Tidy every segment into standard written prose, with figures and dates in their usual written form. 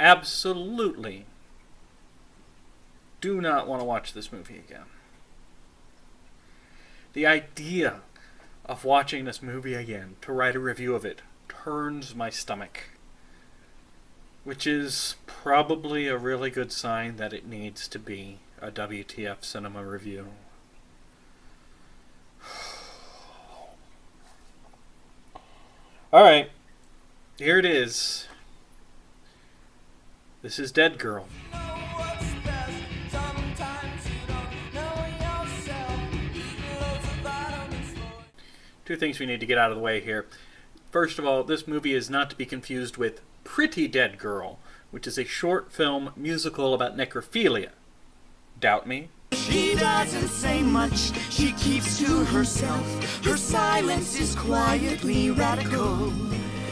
absolutely do not want to watch this movie again. The idea of watching this movie again to write a review of it turns my stomach, which is probably a really good sign that it needs to be a WTF cinema review. Alright, here it is. This is Deadgirl. Two things we need to get out of the way here. First of all, this movie is not to be confused with Pretty Deadgirl, which is a short film musical about necrophilia. Doubt me? She doesn't say much, she keeps to herself. Her silence is quietly radical.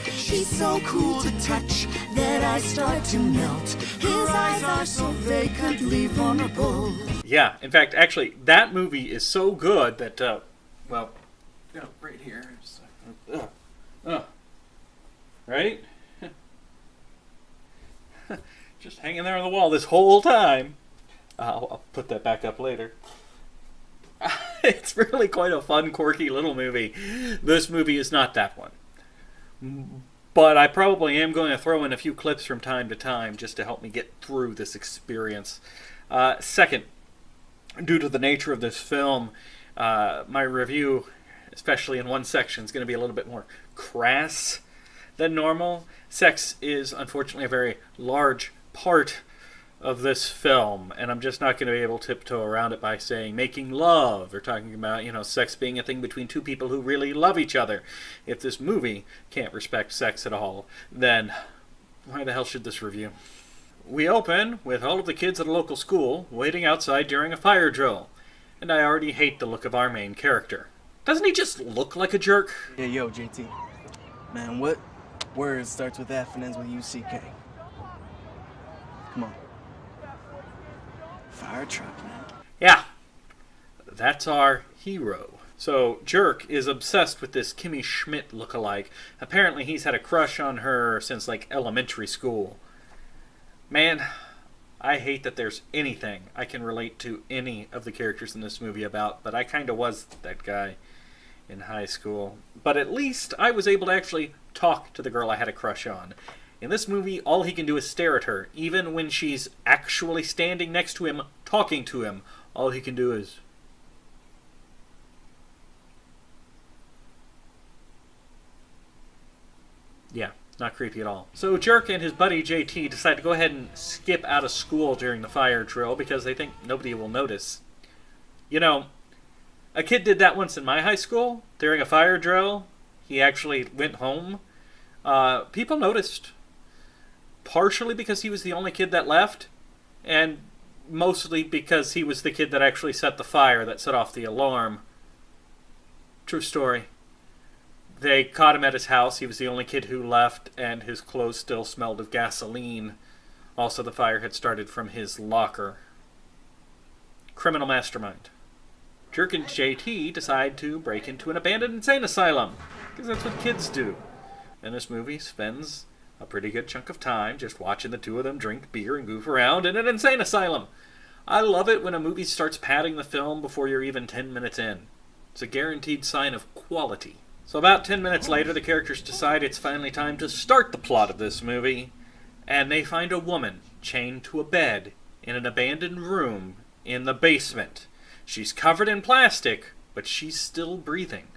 She's so cool to touch that I start to melt. His eyes are so vacantly vulnerable. Yeah, in fact, actually, that movie is so good that, right here. Right? Just hanging there on the wall this whole time. I'll put that back up later. It's really quite a fun, quirky little movie. This movie is not that one. But I probably am going to throw in a few clips from time to time just to help me get through this experience. Second, due to the nature of this film, my review, especially in one section, is going to be a little bit more crass than normal. Sex is, unfortunately, a very large part of this film, and I'm just not going to be able to tiptoe around it by saying making love or talking about, sex being a thing between two people who really love each other. If this movie can't respect sex at all, then why the hell should this review? We open with all of the kids at a local school waiting outside during a fire drill, and I already hate the look of our main character. Doesn't he just look like a jerk? Yeah, yo, JT. Man, what word starts with F and ends with UCK? Come on. Fire truck, man. Yeah, that's our hero. So, Jerk is obsessed with this Kimmy Schmidt lookalike. Apparently he's had a crush on her since, elementary school. Man, I hate that there's anything I can relate to any of the characters in this movie about, but I kind of was that guy in high school. But at least I was able to actually talk to the girl I had a crush on. In this movie, all he can do is stare at her. Even when she's actually standing next to him, talking to him, all he can do is... Yeah, not creepy at all. So Jerk and his buddy JT decide to go ahead and skip out of school during the fire drill because they think nobody will notice. A kid did that once in my high school. During a fire drill, he actually went home. People noticed. Partially because he was the only kid that left, and mostly because he was the kid that actually set the fire that set off the alarm. True story. They caught him at his house. He was the only kid who left, and his clothes still smelled of gasoline. Also, the fire had started from his locker. Criminal mastermind. Jerk and JT decide to break into an abandoned insane asylum, because that's what kids do. And this movie spends a pretty good chunk of time just watching the two of them drink beer and goof around in an insane asylum. I love it when a movie starts padding the film before you're even 10 minutes in. It's a guaranteed sign of quality. So about 10 minutes later, the characters decide it's finally time to start the plot of this movie, and they find a woman chained to a bed in an abandoned room in the basement. She's covered in plastic, but she's still breathing.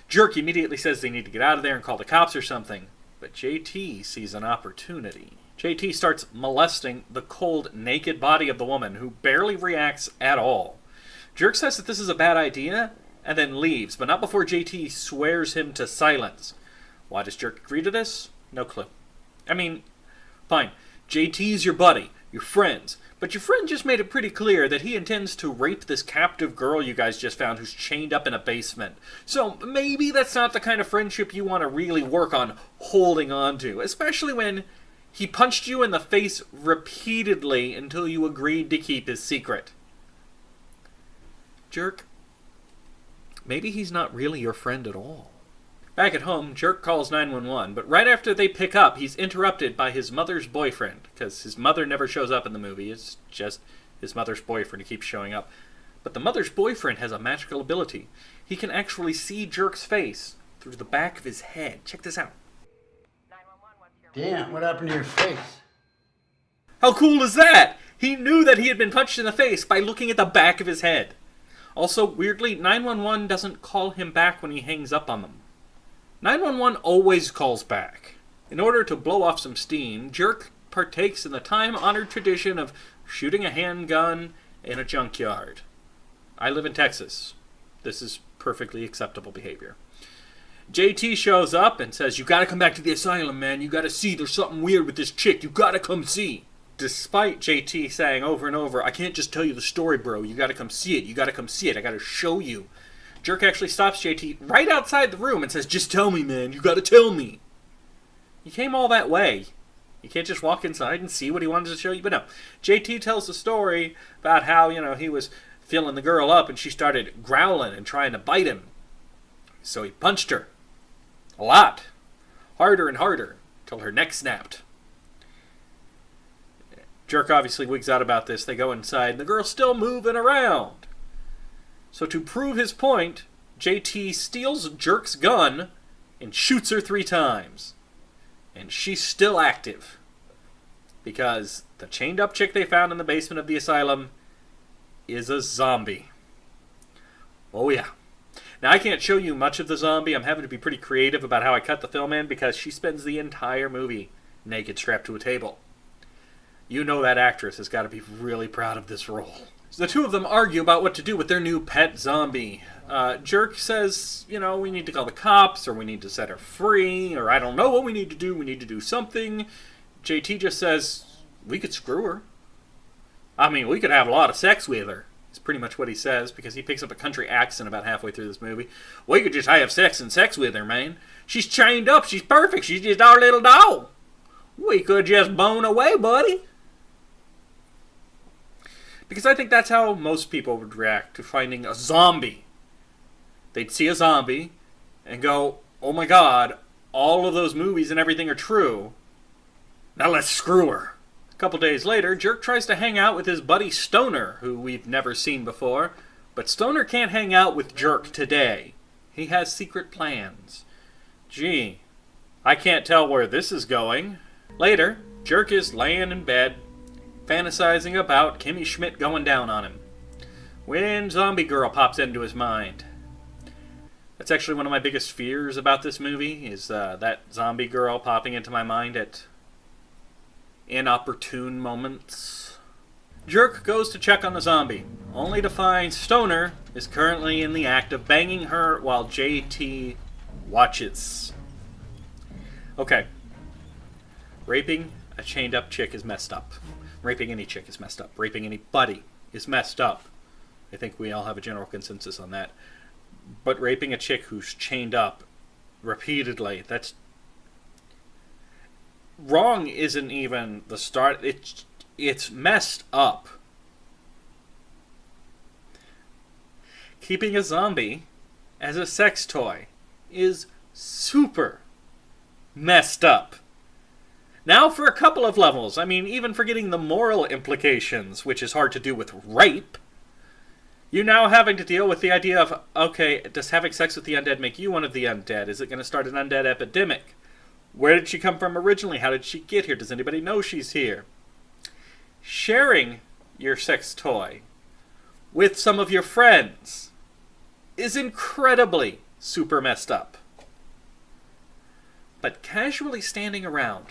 Jerk immediately says they need to get out of there and call the cops or something, but JT sees an opportunity. JT starts molesting the cold, naked body of the woman, who barely reacts at all. Jerk says that this is a bad idea, and then leaves, but not before JT swears him to silence. Why does Jerk agree to this? No clue. I mean, fine, JT's your buddy, you're friends, but your friend just made it pretty clear that he intends to rape this captive girl you guys just found who's chained up in a basement. So maybe that's not the kind of friendship you want to really work on holding on to, especially when he punched you in the face repeatedly until you agreed to keep his secret. Jerk, maybe he's not really your friend at all. Back at home, Jerk calls 911, but right after they pick up, he's interrupted by his mother's boyfriend, because his mother never shows up in the movie. It's just his mother's boyfriend who keeps showing up. But the mother's boyfriend has a magical ability. He can actually see Jerk's face through the back of his head. Check this out. Damn, what happened to your face? How cool is that? He knew that he had been punched in the face by looking at the back of his head. Also, weirdly, 911 doesn't call him back when he hangs up on them. 911 always calls back. In order to blow off some steam, Jerk partakes in the time-honored tradition of shooting a handgun in a junkyard. I live in Texas. This is perfectly acceptable behavior. JT shows up and says, "You gotta come back to the asylum, man. You gotta see there's something weird with this chick. You gotta come see." Despite JT saying over and over, "I can't just tell you the story, bro. You gotta come see it. You gotta come see it. I gotta show you." Jerk actually stops JT right outside the room and says, "Just tell me, man. You gotta tell me." You came all that way. You can't just walk inside and see what he wanted to show you. But no, JT tells the story about how, he was feeling the girl up and she started growling and trying to bite him. So he punched her. A lot. Harder and harder, till her neck snapped. Jerk obviously wigs out about this. They go inside, and the girl's still moving around. So to prove his point, JT steals Jerk's gun and shoots her 3 times. And she's still active. Because the chained-up chick they found in the basement of the asylum is a zombie. Oh yeah. Now, I can't show you much of the zombie. I'm having to be pretty creative about how I cut the film in because she spends the entire movie naked, strapped to a table. You know that actress has got to be really proud of this role. So the two of them argue about what to do with their new pet zombie. Jerk says, we need to call the cops, or we need to set her free, or I don't know what we need to do. We need to do something. JT just says, we could screw her. I mean, we could have a lot of sex with her. It's pretty much what he says, because he picks up a country accent about halfway through this movie. We could just have sex with her, man. She's chained up. She's perfect. She's just our little dog. We could just bone away, buddy. Because I think that's how most people would react to finding a zombie. They'd see a zombie and go, oh my god, all of those movies and everything are true. Now let's screw her. A couple days later, Jerk tries to hang out with his buddy Stoner, who we've never seen before. But Stoner can't hang out with Jerk today. He has secret plans. Gee, I can't tell where this is going. Later, Jerk is laying in bed, fantasizing about Kimmy Schmidt going down on him, when Zombie Girl pops into his mind. That's actually one of my biggest fears about this movie, is that Zombie Girl popping into my mind at inopportune moments. Jerk goes to check on the zombie, only to find Stoner is currently in the act of banging her while JT watches. Okay. Raping a chained-up chick is messed up. Raping any chick is messed up. Raping anybody is messed up. I think we all have a general consensus on that. But raping a chick who's chained up repeatedly, that's... Wrong isn't even the start. It's messed up. Keeping a zombie as a sex toy is super messed up. Now for a couple of levels. I mean, even forgetting the moral implications, which is hard to do with rape, you're now having to deal with the idea of, okay, does having sex with the undead make you one of the undead? Is it going to start an undead epidemic? Where did she come from originally? How did she get here? Does anybody know she's here? Sharing your sex toy with some of your friends is incredibly super messed up. But casually standing around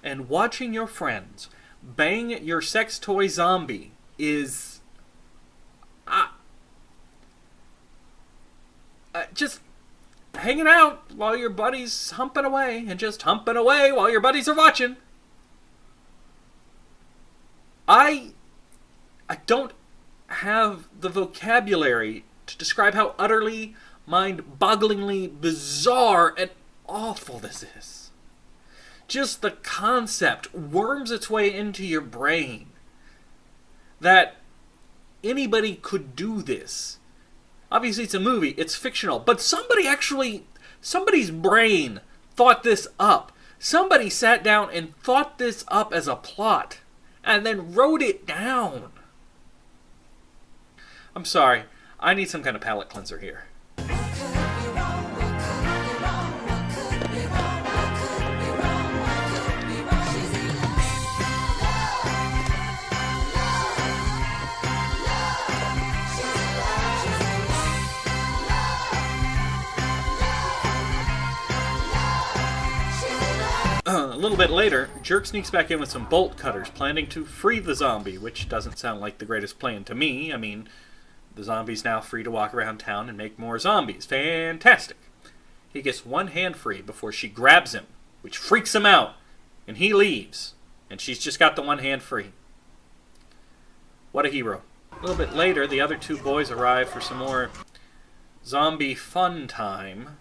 and watching your friends bang your sex toy zombie is... just hanging out while your buddy's humping away, and just humping away while your buddies are watching. I don't have the vocabulary to describe how utterly, mind-bogglingly bizarre and awful this is. Just the concept worms its way into your brain that anybody could do this. Obviously it's a movie, it's fictional, but somebody actually Somebody's brain thought this up. Somebody sat down and thought this up as a plot and then wrote it down. I'm sorry. I need some kind of palate cleanser here. A little bit later, Jerk sneaks back in with some bolt cutters, planning to free the zombie, which doesn't sound like the greatest plan to me. I mean, the zombie's now free to walk around town and make more zombies. Fantastic. He gets one hand free before she grabs him, which freaks him out, and he leaves, and she's just got the one hand free. What a hero. A little bit later, the other two boys arrive for some more zombie fun time,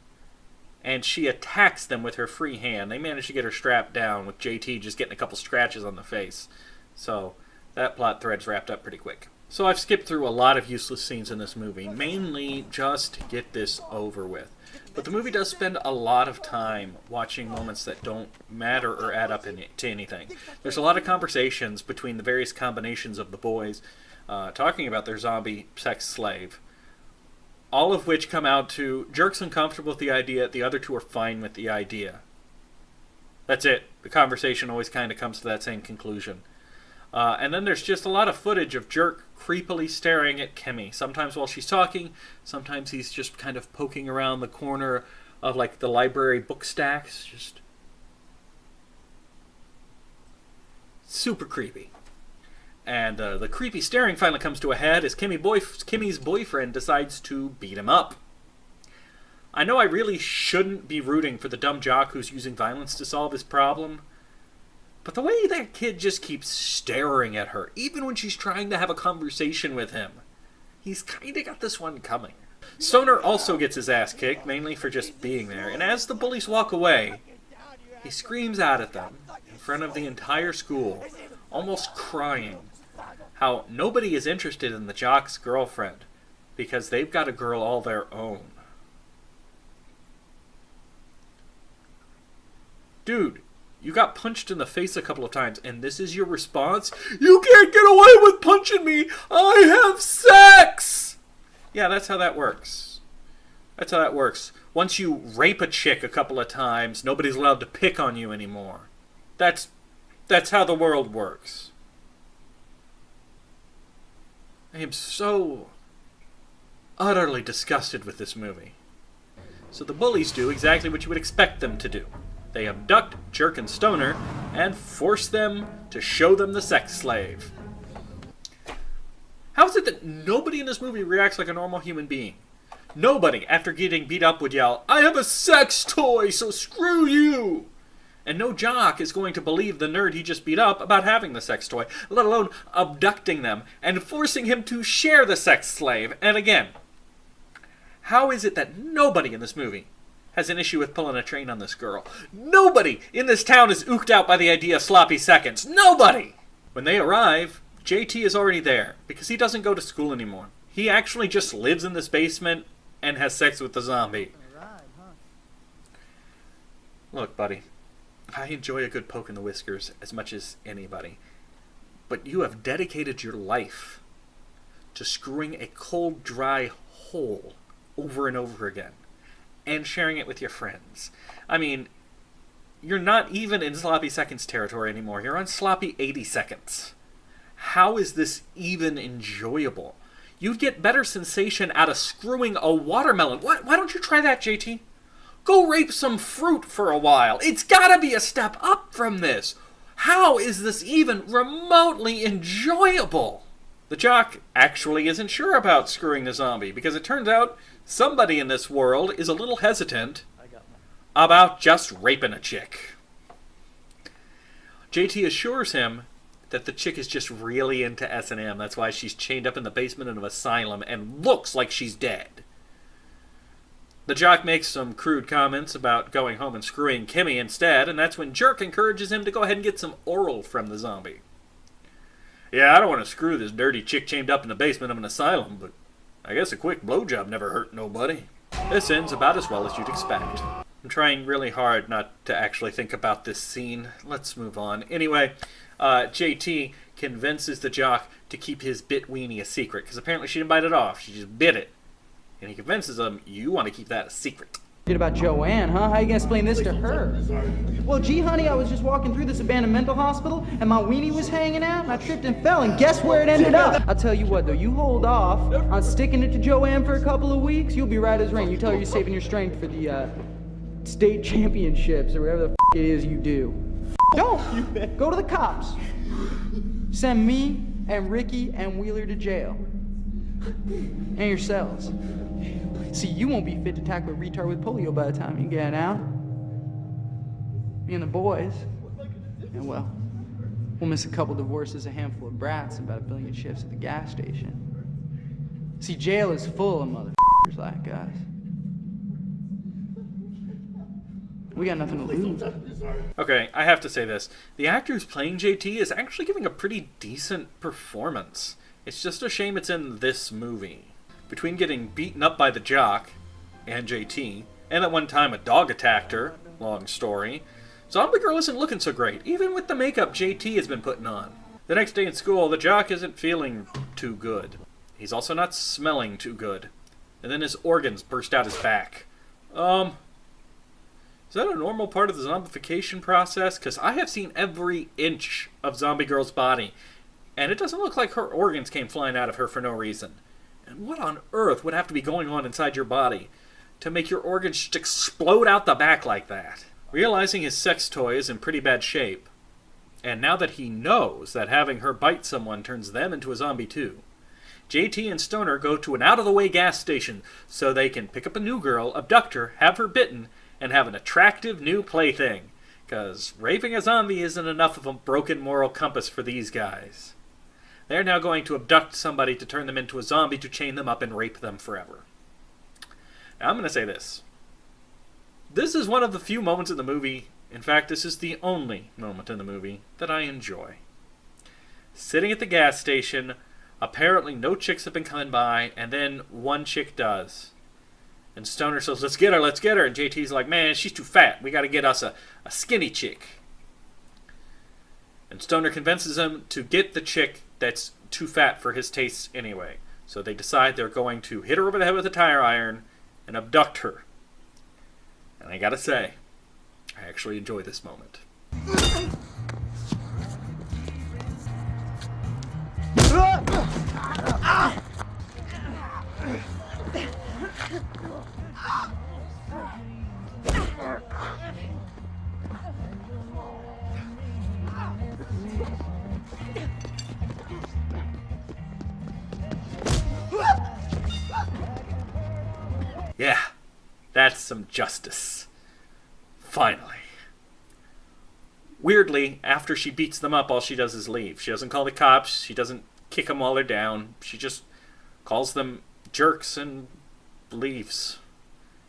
and she attacks them with her free hand. They manage to get her strapped down, with JT just getting a couple scratches on the face. So that plot thread's wrapped up pretty quick. So I've skipped through a lot of useless scenes in this movie, mainly just to get this over with. But the movie does spend a lot of time watching moments that don't matter or add up to anything. There's a lot of conversations between the various combinations of the boys talking about their zombie sex slave. All of which come out to Jerk's uncomfortable with the idea, the other two are fine with the idea. That's it. The conversation always kind of comes to that same conclusion. And then there's just a lot of footage of Jerk creepily staring at Kimmy. Sometimes while she's talking, sometimes he's just kind of poking around the corner of like the library book stacks. Just super creepy. And the creepy staring finally comes to a head as Kimmy's boyfriend decides to beat him up. I know I really shouldn't be rooting for the dumb jock who's using violence to solve his problem, but the way that kid just keeps staring at her, even when she's trying to have a conversation with him, he's kind of got this one coming. Stoner also gets his ass kicked, mainly for just being there, and as the bullies walk away, he screams out at them in front of the entire school, almost crying, how nobody is interested in the jock's girlfriend because they've got a girl all their own. Dude, you got punched in the face a couple of times and this is your response? You can't get away with punching me! I have sex! Yeah, that's how that works. That's how that works. Once you rape a chick a couple of times, nobody's allowed to pick on you anymore. That's how the world works. I am so utterly disgusted with this movie. So the bullies do exactly what you would expect them to do. They abduct Jerk and Stoner and force them to show them the sex slave. How is it that nobody in this movie reacts like a normal human being? Nobody, after getting beat up, would yell, "I have a sex toy, so screw you!" And no jock is going to believe the nerd he just beat up about having the sex toy, let alone abducting them and forcing him to share the sex slave. And again, how is it that nobody in this movie has an issue with pulling a train on this girl? Nobody in this town is ooked out by the idea of sloppy seconds. Nobody! When they arrive, JT is already there because he doesn't go to school anymore. He actually just lives in this basement and has sex with the zombie. Look, buddy. I enjoy a good poke in the whiskers as much as anybody. But you have dedicated your life to screwing a cold, dry hole over and over again and sharing it with your friends. I mean, you're not even in sloppy seconds territory anymore. You're on sloppy 80 seconds. How is this even enjoyable? You'd get better sensation out of screwing a watermelon. Why don't you try that, JT? Go rape some fruit for a while. It's gotta be a step up from this. How is this even remotely enjoyable? The jock actually isn't sure about screwing the zombie because it turns out somebody in this world is a little hesitant about just raping a chick. JT assures him that the chick is just really into S&M. That's why she's chained up in the basement of an asylum and looks like she's dead. The jock makes some crude comments about going home and screwing Kimmy instead, and that's when Jerk encourages him to go ahead and get some oral from the zombie. Yeah, I don't want to screw this dirty chick chained up in the basement of an asylum, but I guess a quick blowjob never hurt nobody. This ends about as well as you'd expect. I'm trying really hard not to actually think about this scene. Let's move on. Anyway, JT convinces the jock to keep his bit weenie a secret, because apparently she didn't bite it off. She just bit it. And he convinces him, you want to keep that a secret. About Joanne, huh? How you gonna explain this to her? Well, gee, honey, I was just walking through this abandoned mental hospital, and my weenie was hanging out, and I tripped and fell, and guess where it ended up? I'll tell you what, though, you hold off on sticking it to Joanne for a couple of weeks, you'll be right as rain. You tell her you're saving your strength for the, state championships, or whatever the it is you do. Don't! Go to the cops. Send me and Ricky and Wheeler to jail. And yourselves. See, you won't be fit to tackle a retard with polio by the time you get out. Me and the boys. And well, we'll miss a couple divorces, a handful of brats, and about 1 billion shifts at the gas station. See, jail is full of motherfuckers like us. We got nothing to lose. Okay, I have to say this. The actor who's playing JT is actually giving a pretty decent performance. It's just a shame it's in this movie. Between getting beaten up by the jock and JT, and at one time a dog attacked her, long story, Zombie Girl isn't looking so great, even with the makeup JT has been putting on. The next day in school, the jock isn't feeling too good. He's also not smelling too good. And then his organs burst out his back. Is that a normal part of the zombification process? Because I have seen every inch of Zombie Girl's body, and it doesn't look like her organs came flying out of her for no reason. And what on earth would have to be going on inside your body to make your organs just explode out the back like that? Realizing his sex toy is in pretty bad shape, and now that he knows that having her bite someone turns them into a zombie too, JT and Stoner go to an out-of-the-way gas station so they can pick up a new girl, abduct her, have her bitten, and have an attractive new plaything. Because raping a zombie isn't enough of a broken moral compass for these guys. They're now going to abduct somebody to turn them into a zombie to chain them up and rape them forever. Now I'm going to say this. This is one of the few moments in the movie, in fact this is the only moment in the movie, that I enjoy. Sitting at the gas station, apparently no chicks have been coming by, and then one chick does. And Stoner says, let's get her. And JT's like, man, she's too fat. We got to get us a skinny chick. And Stoner convinces him to get the chick that's too fat for his tastes anyway. So they decide they're going to hit her over the head with a tire iron and abduct her. And I gotta say, I actually enjoy this moment. Yeah, that's some justice. Finally. Weirdly, after she beats them up, all she does is leave. She doesn't call the cops. She doesn't kick them while they're down. She just calls them jerks and leaves.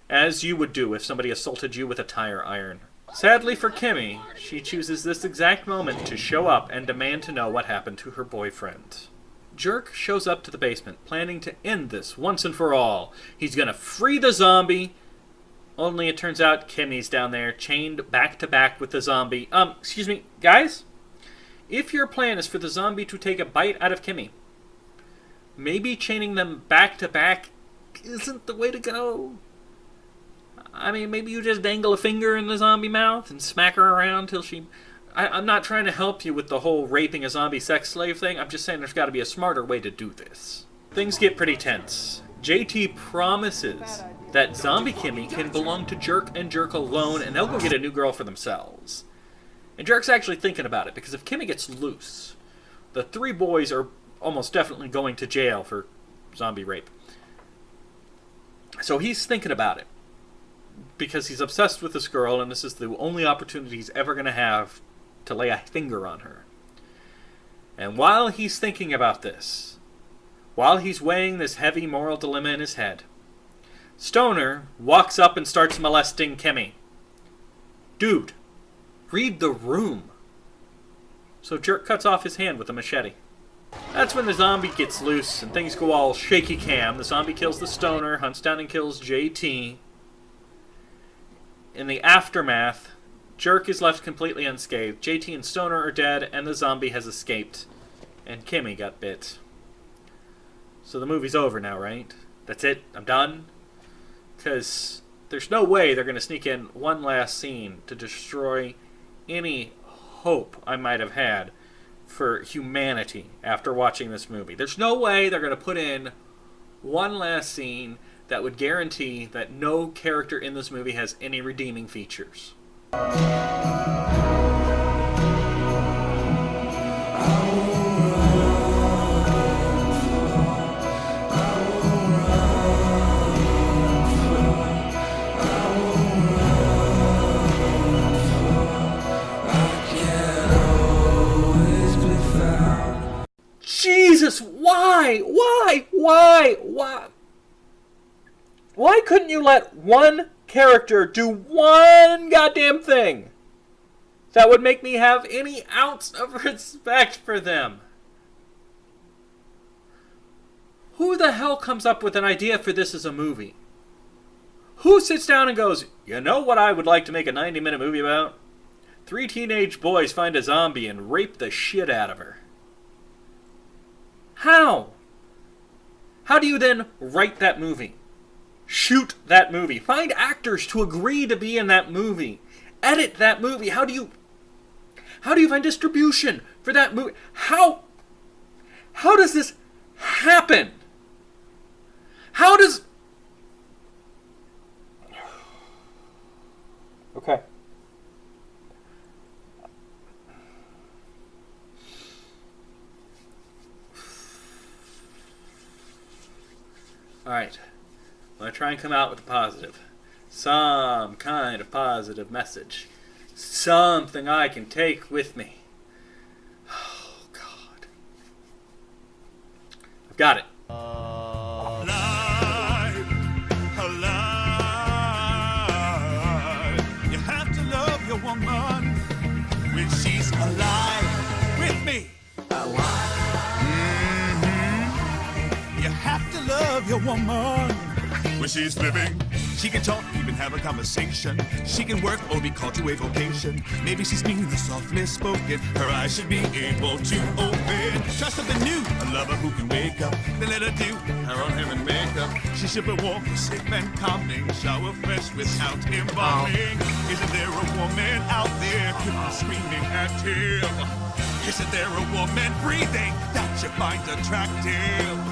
As you would do if somebody assaulted you with a tire iron. Sadly for Kimmy, she chooses this exact moment to show up and demand to know what happened to her boyfriend. Jerk shows up to the basement, planning to end this once and for all. He's gonna free the zombie, only it turns out Kimmy's down there, chained back to back with the zombie. Excuse me, guys? If your plan is for the zombie to take a bite out of Kimmy, maybe chaining them back to back isn't the way to go. I mean, maybe you just dangle a finger in the zombie mouth and smack her around till she... I'm not trying to help you with the whole raping a zombie sex slave thing. I'm just saying there's got to be a smarter way to do this. Things get pretty tense. JT promises that zombie Kimmy can belong to Jerk and Jerk alone, and they'll go get a new girl for themselves. And Jerk's actually thinking about it, because if Kimmy gets loose, the three boys are almost definitely going to jail for zombie rape. So he's thinking about it, because he's obsessed with this girl, and this is the only opportunity he's ever going to have to lay a finger on her. And while he's thinking about this, while he's weighing this heavy moral dilemma in his head, Stoner walks up and starts molesting Kimmy. Dude, read the room. So Jerk cuts off his hand with a machete. That's when the zombie gets loose and things go all shaky cam. The zombie kills the stoner, hunts down and kills JT. In the aftermath, Jerk is left completely unscathed. JT and Stoner are dead, and the zombie has escaped. And Kimmy got bit. So the movie's over now, right? That's it? I'm done? Because there's no way they're going to sneak in one last scene to destroy any hope I might have had for humanity after watching this movie. There's no way they're going to put in one last scene that would guarantee that no character in this movie has any redeeming features. Jesus, why? Why couldn't you let one character do one goddamn thing that would make me have any ounce of respect for them? Who the hell comes up with an idea for this as a movie? Who sits down and goes, you know what I would like to make a 90-minute movie about? 3 teenage boys find a zombie and rape the shit out of her. How? How do you then write that movie? Shoot that movie. Find actors to agree to be in that movie. Edit that movie. How do you find distribution for that movie? How does this happen? How does... Okay. Alright, I'm going to try and come out with a positive. Some kind of positive message. Something I can take with me. Oh, God. I've got it. Alive, alive. You have to love your woman when she's alive with me. You have to love your woman when she's living. She can talk, even have a conversation. She can work or be called to a vocation. Maybe she's mean or softly spoken. Her eyes should be able to open. Try something new, a lover who can wake up. Then let her do her own hair and makeup. She should be warm, safe and calming. Shower fresh without embalming. Isn't there a woman out there screaming at him? Isn't there a woman breathing that you find attractive?